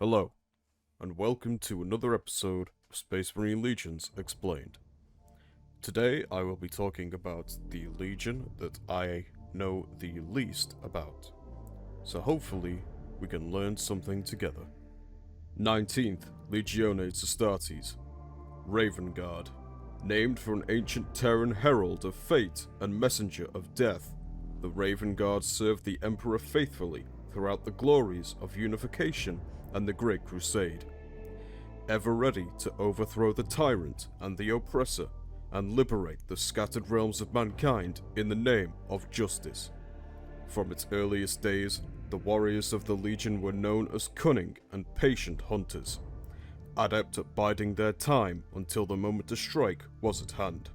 Hello, and welcome to another episode of Space Marine Legions Explained. Today I will be talking about the Legion that I know the least about, so hopefully we can learn something together. 19th Legiones Astartes, Raven Guard. Named for an ancient Terran herald of fate and messenger of death, the Raven Guard served the Emperor faithfully throughout the glories of unification and the Great Crusade, ever ready to overthrow the tyrant and the oppressor and liberate the scattered realms of mankind in the name of justice. From its earliest days, the warriors of the Legion were known as cunning and patient hunters, adept at biding their time until the moment to strike was at hand.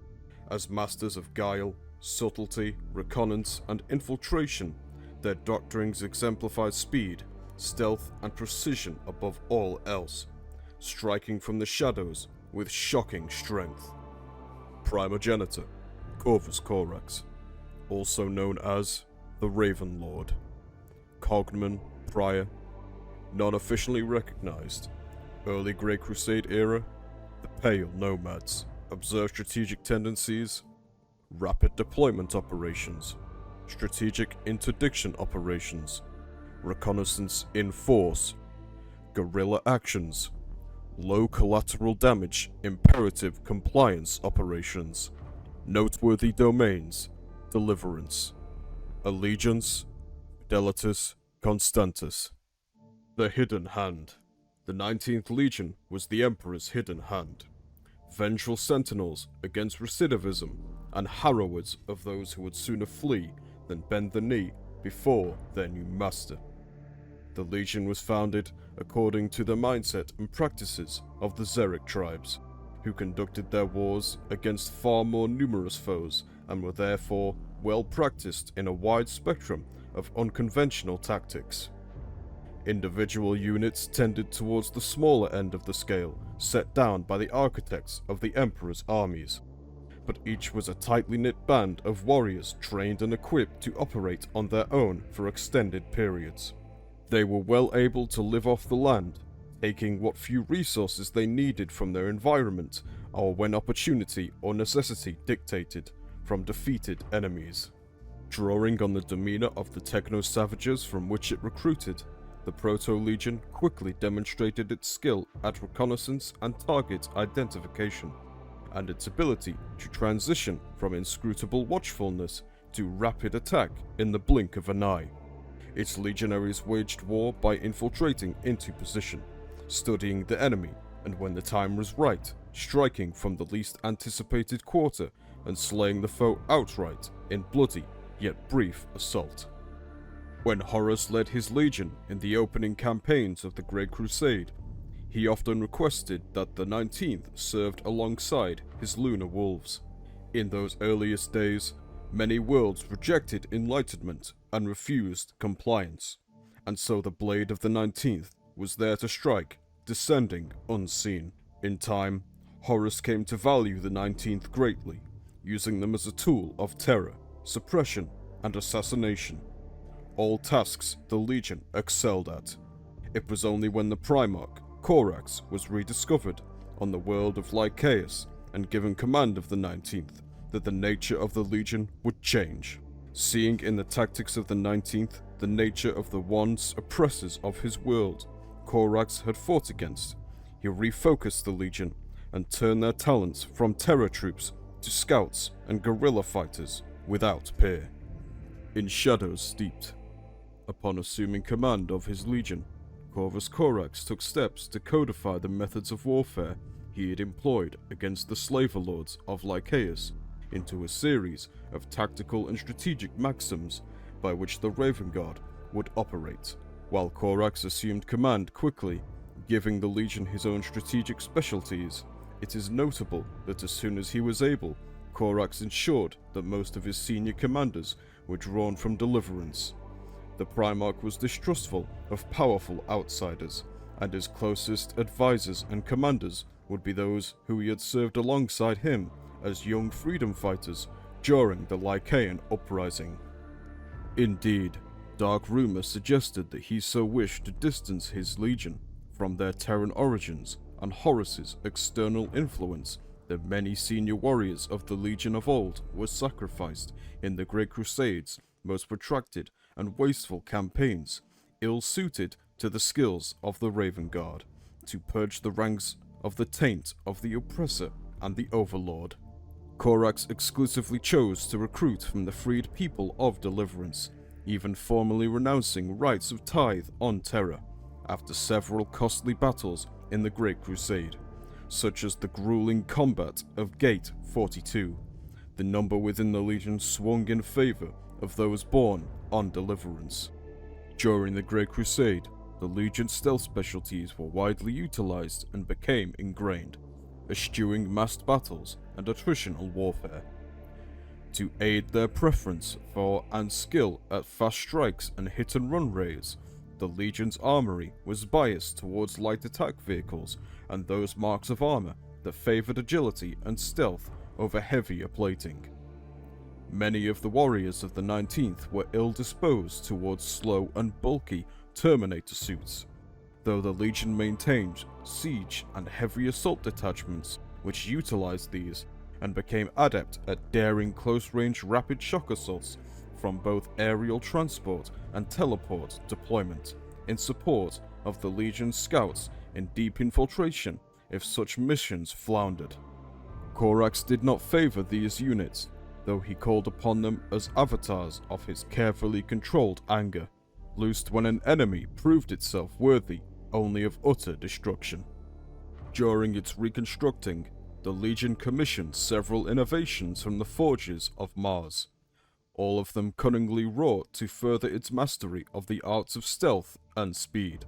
As masters of guile, subtlety, reconnaissance, and infiltration, their doctrines exemplified speed, stealth, and precision above all else, striking from the shadows with shocking strength. Primogenitor, Corvus Corax, also known as the Raven Lord. Cognomen, Prior, non-officially recognized. Early Great Crusade era, the Pale Nomads. Observe strategic tendencies, rapid deployment operations, strategic interdiction operations, reconnaissance in force, guerrilla actions, low collateral damage, imperative compliance operations, noteworthy domains, deliverance, allegiance, fidelitas constantis. The Hidden Hand. The 19th Legion was the Emperor's hidden hand, vengeful sentinels against recidivism and harrowers of those who would sooner flee than bend the knee before their new master. The Legion was founded according to the mindset and practices of the Xeric tribes, who conducted their wars against far more numerous foes and were therefore well practiced in a wide spectrum of unconventional tactics. Individual units tended towards the smaller end of the scale set down by the architects of the Emperor's armies, but each was a tightly knit band of warriors trained and equipped to operate on their own for extended periods. They were well able to live off the land, taking what few resources they needed from their environment or when opportunity or necessity dictated from defeated enemies. Drawing on the demeanor of the techno-savages from which it recruited, the Proto-Legion quickly demonstrated its skill at reconnaissance and target identification, and its ability to transition from inscrutable watchfulness to rapid attack in the blink of an eye. Its legionaries waged war by infiltrating into position, studying the enemy, and when the time was right, striking from the least anticipated quarter and slaying the foe outright in bloody yet brief assault. When Horus led his legion in the opening campaigns of the Great Crusade, he often requested that the 19th served alongside his lunar wolves. In those earliest days, many worlds rejected enlightenment and refused compliance, and so the blade of the 19th was there to strike, descending unseen. In time, Horus came to value the 19th greatly, using them as a tool of terror, suppression, and assassination. All tasks the Legion excelled at. It was only when the Primarch, Corax, was rediscovered on the world of Lycaeus and given command of the 19th that the nature of the Legion would change. Seeing in the tactics of the 19th the nature of the once oppressors of his world Corax had fought against, he refocused the Legion and turned their talents from terror troops to scouts and guerrilla fighters without peer. In shadows steeped. Upon assuming command of his Legion, Corvus Corax took steps to codify the methods of warfare he had employed against the slaver lords of Lycaeus into a series of tactical and strategic maxims by which the Raven Guard would operate. While Corax assumed command quickly, giving the Legion his own strategic specialties, it is notable that as soon as he was able, Corax ensured that most of his senior commanders were drawn from deliverance. The Primarch was distrustful of powerful outsiders, and his closest advisors and commanders would be those who he had served alongside him as young freedom fighters during the Lycaean uprising. Indeed, dark rumor suggested that he so wished to distance his legion From their Terran origins and Horus's external influence, the many senior warriors of the Legion of old were sacrificed in the Great Crusade's most protracted and wasteful campaigns, ill-suited to the skills of the Raven Guard, to purge the ranks of the taint of the oppressor and the overlord. Corax exclusively chose to recruit from the freed people of Deliverance, even formally renouncing rights of tithe on Terra, after several costly battles in the Great Crusade, such as the grueling combat of Gate 42. The number within the Legion swung in favor of those born on Deliverance. During the Great Crusade, the Legion's stealth specialties were widely utilized and became ingrained, eschewing massed battles and attritional warfare. To aid their preference for and skill at fast strikes and hit-and-run raids, the Legion's armory was biased towards light attack vehicles and those marks of armor that favored agility and stealth over heavier plating. Many of the warriors of the 19th were ill-disposed towards slow and bulky Terminator suits, though the Legion maintained siege and heavy assault detachments which utilized these and became adept at daring close-range rapid shock assaults from both aerial transport and teleport deployment, in support of the Legion's scouts in deep infiltration if such missions floundered. Corax did not favor these units, though he called upon them as avatars of his carefully controlled anger, loosed when an enemy proved itself worthy only of utter destruction. During its reconstructing, the Legion commissioned several innovations from the forges of Mars, all of them cunningly wrought to further its mastery of the arts of stealth and speed.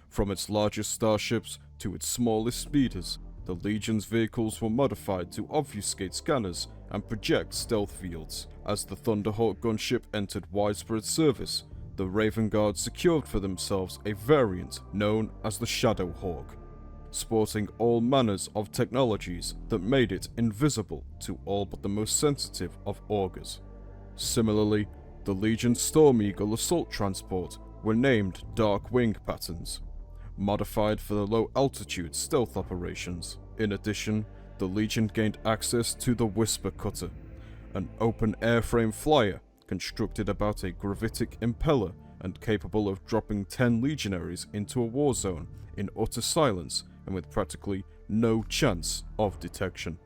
From its largest starships to its smallest speeders, the Legion's vehicles were modified to obfuscate scanners and project stealth fields. As the Thunderhawk gunship entered widespread service, the Raven Guard secured for themselves a variant known as the Shadowhawk, sporting all manners of technologies that made it invisible to all but the most sensitive of augurs. Similarly, the Legion's Storm Eagle assault transport were named Dark Wing patterns, modified for the low-altitude stealth operations. In addition, the Legion gained access to the Whisper Cutter, an open airframe flyer constructed about a gravitic impeller and capable of dropping 10 legionaries into a war zone in utter silence and with practically no chance of detection.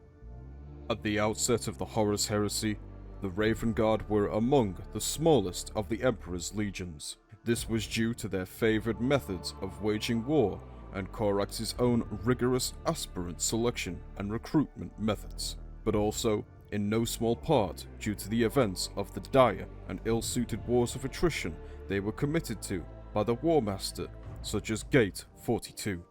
At the outset of the Horus Heresy, the Raven Guard were among the smallest of the Emperor's legions. This was due to their favoured methods of waging war and Corax's own rigorous aspirant selection and recruitment methods, but also, in no small part, due to the events of the dire and ill-suited wars of attrition they were committed to by the War Master, such as Gate 42.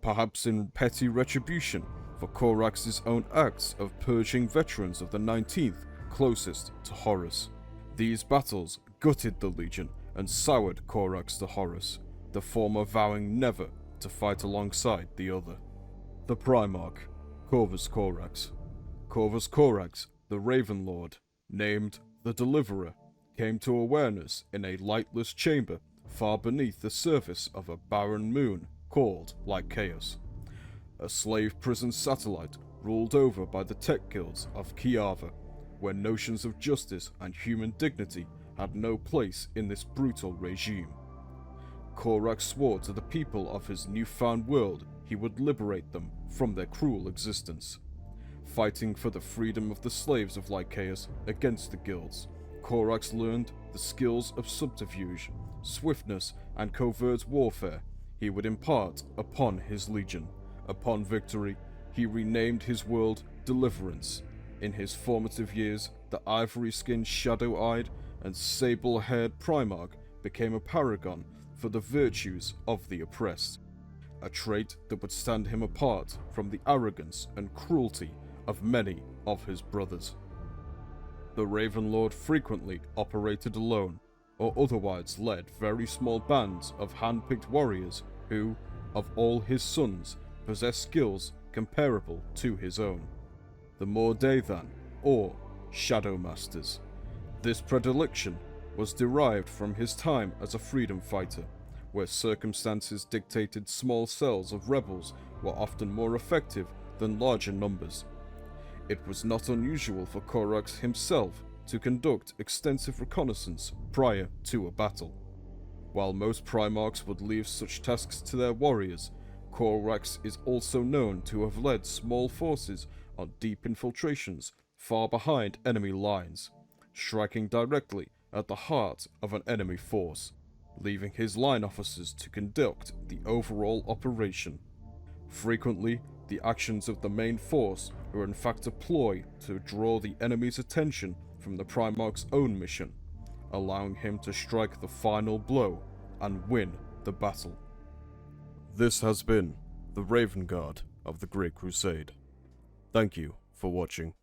Perhaps in petty retribution for Corax's own acts of purging veterans of the 19th closest to Horus. These battles gutted the Legion and soured Corax to Horus, the former vowing never to fight alongside the other. The Primarch, Corvus Corax. Corvus Corax, the Raven Lord, named the Deliverer, came to awareness in a lightless chamber far beneath the surface of a barren moon called Lycaeus, a slave prison satellite ruled over by the tech guilds of Kiava, where notions of justice and human dignity had no place in this brutal regime. Corax swore to the people of his newfound world he would liberate them from their cruel existence. Fighting for the freedom of the slaves of Lycaeus against the guilds, Corax learned the skills of subterfuge, swiftness, and covert warfare he would impart upon his legion. Upon victory, he renamed his world Deliverance. In his formative years, the ivory-skinned, shadow-eyed, and sable-haired Primarch became a paragon for the virtues of the oppressed, a trait that would stand him apart from the arrogance and cruelty of many of his brothers. The Raven Lord frequently operated alone, or otherwise led very small bands of hand-picked warriors who, of all his sons, possessed skills comparable to his own. The Mordaethan, or Shadow Masters. This predilection was derived from his time as a freedom fighter, where circumstances dictated small cells of rebels were often more effective than larger numbers. It was not unusual for Corax himself to conduct extensive reconnaissance prior to a battle. While most Primarchs would leave such tasks to their warriors, Corax is also known to have led small forces on deep infiltrations far behind enemy lines, striking directly at the heart of an enemy force, leaving his line officers to conduct the overall operation. Frequently, the actions of the main force were in fact a ploy to draw the enemy's attention from the Primarch's own mission, allowing him to strike the final blow and win the battle. This has been the Raven Guard of the Great Crusade. Thank you for watching.